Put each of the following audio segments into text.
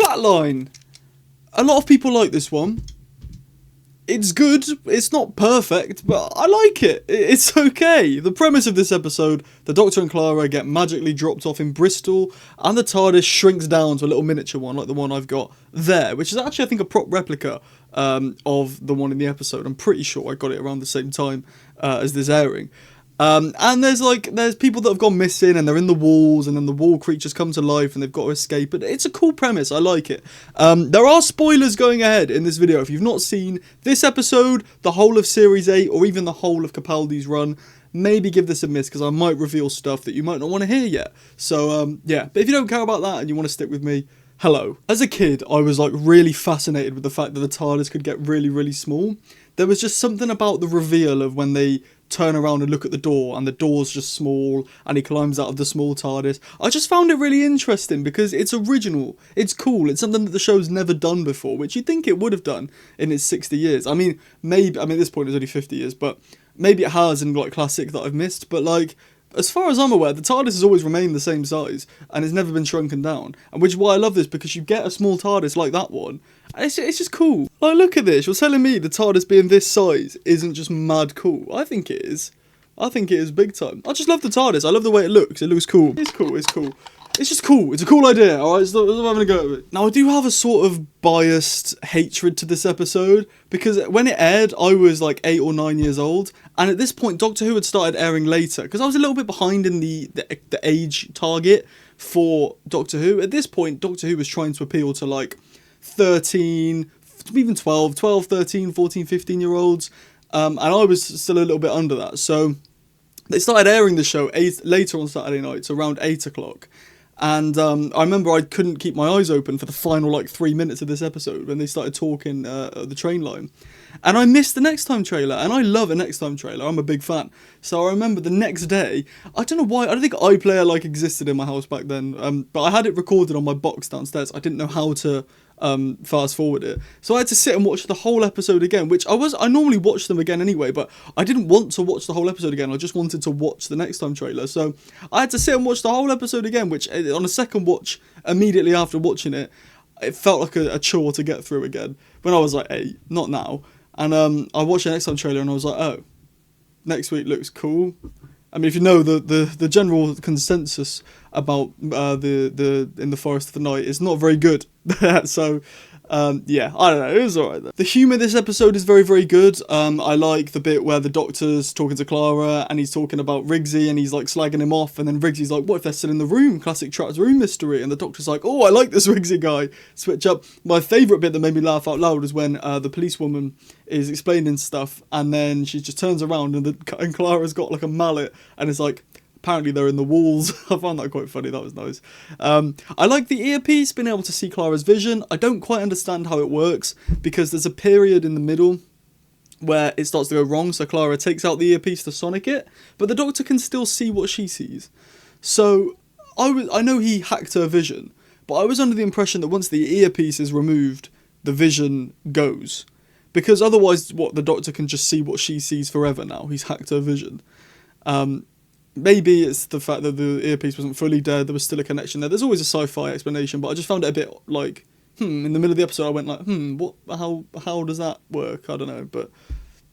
Flatline. A lot of people like this one. It's good. It's not perfect, but I like it. It's okay. The premise of this episode, the Doctor and Clara get magically dropped off in Bristol, and the TARDIS shrinks down to a little miniature one, like the one I've got there, which is actually, I think, a prop replica of the one in the episode. I'm pretty sure I got it around the same time as this airing. And there's people that have gone missing, and they're in the walls, and then the wall creatures come to life, and they've got to escape. But it's a cool premise. I like it. There are spoilers going ahead in this video. If you've not seen this episode, the whole of Series 8, or even the whole of Capaldi's run, maybe give this a miss, because I might reveal stuff that you might not want to hear yet. So, yeah. But if you don't care about that, and you want to stick with me, hello. As a kid, I was like really fascinated with the fact that the TARDIS could get really, really small. There was just something about the reveal of when they turn around and look at the door, and the door's just small, and he climbs out of the small TARDIS. I just found it really interesting because it's original, it's cool, it's something that the show's never done before, which you'd think it would have done in its 60 years. I mean, at this point it's only 50 years, but maybe it has in like classic that I've missed, but like, as far as I'm aware, the TARDIS has always remained the same size, and it's never been shrunken down, and which is why I love this, because you get a small TARDIS like that one, and it's just cool. Like, look at this, you're telling me the TARDIS being this size isn't just mad cool? I think it is. I think it is big time. I just love the TARDIS, I love the way it looks cool. It's cool, it's cool. It's just cool, it's a cool idea, alright, so I'm having a go at it. Now, I do have a sort of biased hatred to this episode, because when it aired, I was like 8 or 9 years old, and at this point, Doctor Who had started airing later, because I was a little bit behind in the age target for Doctor Who. At this point, Doctor Who was trying to appeal to like 13, even 12, 13, 14, 15-year-olds, and I was still a little bit under that, so they started airing the show later on Saturday nights, around 8 o'clock. And I remember I couldn't keep my eyes open for the final like 3 minutes of this episode when they started talking at the train line. And I missed the Next Time trailer, and I love a Next Time trailer, I'm a big fan. So I remember the next day, I don't know why, I don't think iPlayer like existed in my house back then, but I had it recorded on my box downstairs. I didn't know how to fast forward it, so I had to sit and watch the whole episode again, which I normally watch them again anyway, but I didn't want to watch the whole episode again. I just wanted to watch the Next Time trailer, so I had to sit and watch the whole episode again, which on a second watch, immediately after watching it, it felt like a chore to get through again when I was like 8, not now. And I watched the Next Time trailer, and I was like, oh, next week looks cool. I mean, if you know the general consensus about the In the Forest of the Night is not very good. So yeah, I don't know, it was alright though. The humour this episode is very, very good. I like the bit where the Doctor's talking to Clara, and he's talking about Riggsy, and he's like slagging him off, and then Riggsy's like, what if they're still in the room? Classic trapped room mystery. And the Doctor's like, oh, I like this Riggsy guy. Switch up. My favourite bit that made me laugh out loud was when the policewoman is explaining stuff, and then she just turns around, and Clara's got like a mallet, and it's like, apparently they're in the walls. I found that quite funny, that was nice. I like the earpiece, being able to see Clara's vision. I don't quite understand how it works, because there's a period in the middle where it starts to go wrong, so Clara takes out the earpiece to sonic it, but the Doctor can still see what she sees. So, I know he hacked her vision, but I was under the impression that once the earpiece is removed, the vision goes. Because otherwise, the Doctor can just see what she sees forever now. He's hacked her vision. Maybe it's the fact that the earpiece wasn't fully dead, there was still a connection there. There's always a sci-fi explanation, but I just found it a bit like, in the middle of the episode I went like, how does that work? I don't know, but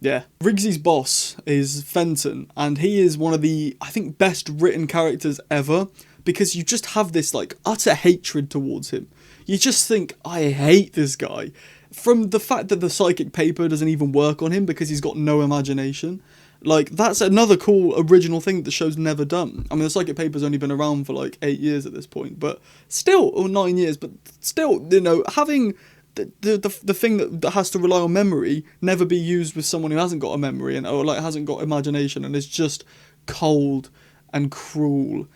yeah. Riggsy's boss is Fenton, and he is one of the, I think, best written characters ever, because you just have this like utter hatred towards him. You just think, I hate this guy. From the fact that the psychic paper doesn't even work on him because he's got no imagination. Like, that's another cool original thing that the show's never done. I mean, the psychic paper's only been around for like 8 years at this point, but still, or 9 years, but still, you know, having the thing that has to rely on memory never be used with someone who hasn't got a memory or like hasn't got imagination and is just cold and cruel,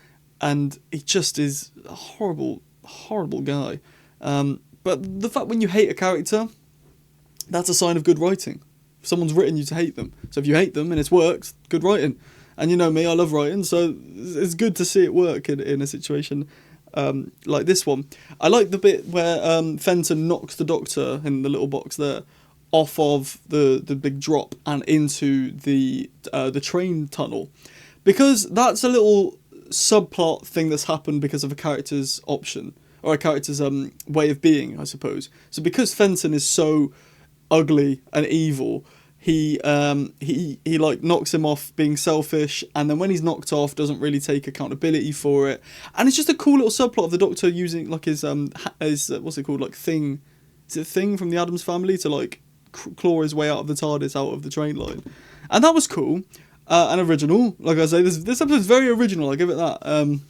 and he just is a horrible, horrible guy. But the fact when you hate a character, that's a sign of good writing. Someone's written you to hate them. So if you hate them and it's worked, good writing. And you know me, I love writing, so it's good to see it work in a situation like this one. I like the bit where Fenton knocks the Doctor in the little box there off of the big drop and into the train tunnel, because that's a little subplot thing that's happened because of a character's option. or a character's way of being, I suppose. So because Fenton is so ugly and evil, he like knocks him off being selfish, and then when he's knocked off, doesn't really take accountability for it. And it's just a cool little subplot of the Doctor using like his what's it called, like thing, is it Thing from the Addams Family, to like claw his way out of the TARDIS, out of the train line, and that was cool and original. Like I say, this episode's very original. I give it that.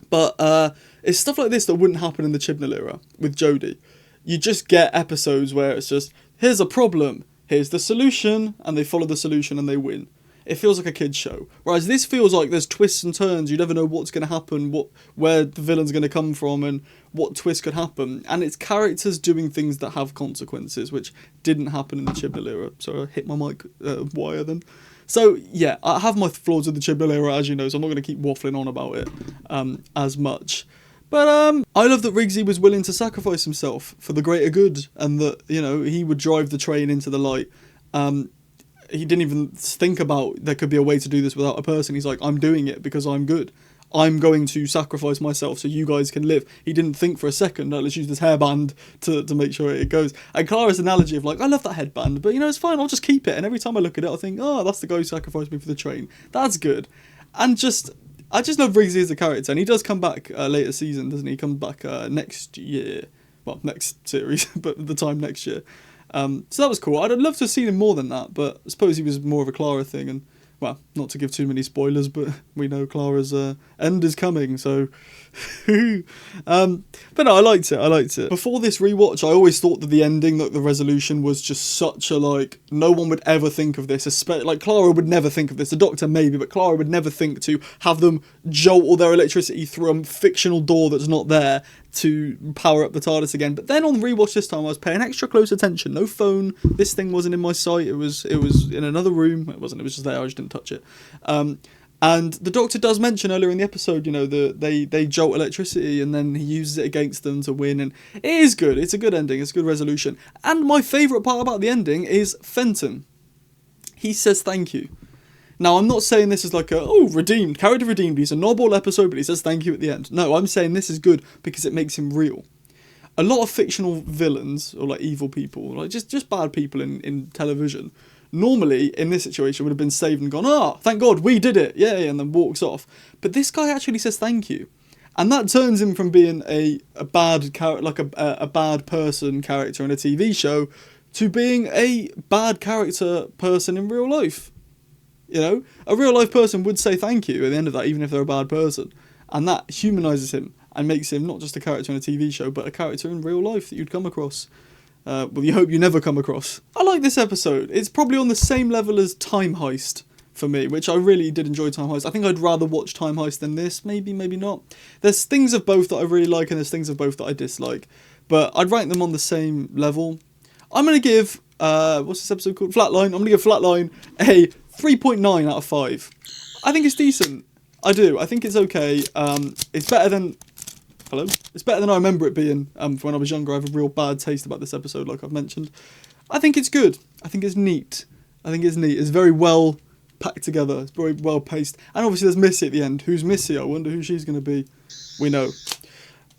But it's stuff like this that wouldn't happen in the Chibnall era with Jodie. You just get episodes where it's just, here's a problem, here's the solution, and they follow the solution and they win. It feels like a kid's show. Whereas this feels like there's twists and turns. You never know what's going to happen, where the villain's going to come from, and what twist could happen. And it's characters doing things that have consequences, which didn't happen in the Chibnall era. So I hit my mic wire then. So yeah, I have my flaws with the Chibnall era, as you know, so I'm not going to keep waffling on about it as much. But I love that Rigsy was willing to sacrifice himself for the greater good, and that, you know, he would drive the train into the light. He didn't even think about there could be a way to do this without a person. He's like, I'm doing it because I'm good. I'm going to sacrifice myself so you guys can live. He didn't think for a second, let's use this hairband to make sure it goes. And Clara's analogy of like, I love that headband, but you know, it's fine, I'll just keep it. And every time I look at it, I think, oh, that's the guy who sacrificed me for the train. That's good. And I just love Rigsy as a character. And he does come back later season, doesn't he? He comes back next year. Well, next series, but the time next year. So that was cool. I'd love to have seen him more than that, but I suppose he was more of a Clara thing. And, well, not to give too many spoilers, but we know Clara's end is coming, so... but no, I liked it. Before this rewatch, I always thought that the ending, like the resolution, was just such a, like, no one would ever think of this. Like, Clara would never think of this. The Doctor maybe, but Clara would never think to have them jolt all their electricity through a fictional door that's not there to power up the TARDIS again. But then on the rewatch this time, I was paying extra close attention. No phone. This thing wasn't in my sight. It was in another room. It was just there. I just didn't touch it. And the Doctor does mention earlier in the episode, you know, they jolt electricity and then he uses it against them to win. And it is good. It's a good ending. It's a good resolution. And my favourite part about the ending is Fenton. He says thank you. Now, I'm not saying this is like redeemed, character redeemed. He's a noble episode, but he says thank you at the end. No, I'm saying this is good because it makes him real. A lot of fictional villains, or like evil people, like just bad people in television, normally in this situation would have been saved and gone, thank God we did it, yay, and then walks off. But this guy actually says thank you. And that turns him from being a bad character, like a bad person character in a TV show, to being a bad character person in real life. You know, a real life person would say thank you at the end of that, even if they're a bad person. And that humanises him and makes him not just a character in a TV show, but a character in real life that you'd come across. Well, you hope you never come across. I like this episode. It's probably on the same level as Time Heist for me, which I really did enjoy Time Heist. I think I'd rather watch Time Heist than this. Maybe, maybe not. There's things of both that I really like and there's things of both that I dislike. But I'd rank them on the same level. I'm going to give, what's this episode called? Flatline. I'm going to give Flatline a 3.9 out of 5. I think it's decent. I do. I think it's okay. It's better than... Hello? It's better than I remember it being from when I was younger. I have a real bad taste about this episode, like I've mentioned. I think it's good. I think it's neat. It's very well packed together. It's very well paced. And obviously there's Missy at the end. Who's Missy? I wonder who she's going to be. We know.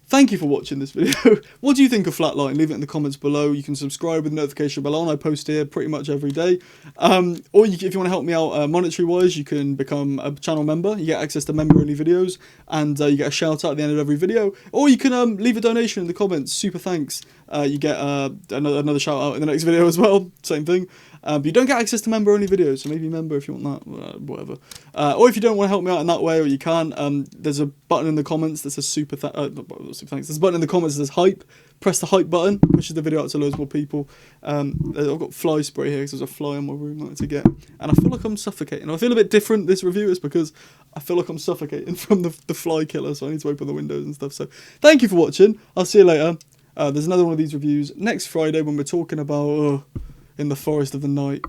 Thank you for watching this video. What do you think of Flatline? Leave it in the comments below. You can subscribe with the notification bell on. I post here pretty much every day. Or if you want to help me out monetary-wise, you can become a channel member. You get access to member-only videos, and you get a shout-out at the end of every video. Or you can leave a donation in the comments. Super thanks. You get another shout-out in the next video as well. Same thing. But you don't get access to member-only videos, so maybe member if you want that, whatever. Or if you don't want to help me out in that way, or you can, there's a button in the comments that says super thanks. There's a button in the comments that says hype. Press the hype button, pushes the video out to loads more people. I've got fly spray here because there's a fly in my room I like to get. And I feel like I'm suffocating. I feel a bit different this review is because I feel like I'm suffocating from the fly killer, so I need to open the windows and stuff. So thank you for watching. I'll see you later. There's another one of these reviews next Friday when we're talking about... in the forest of the night.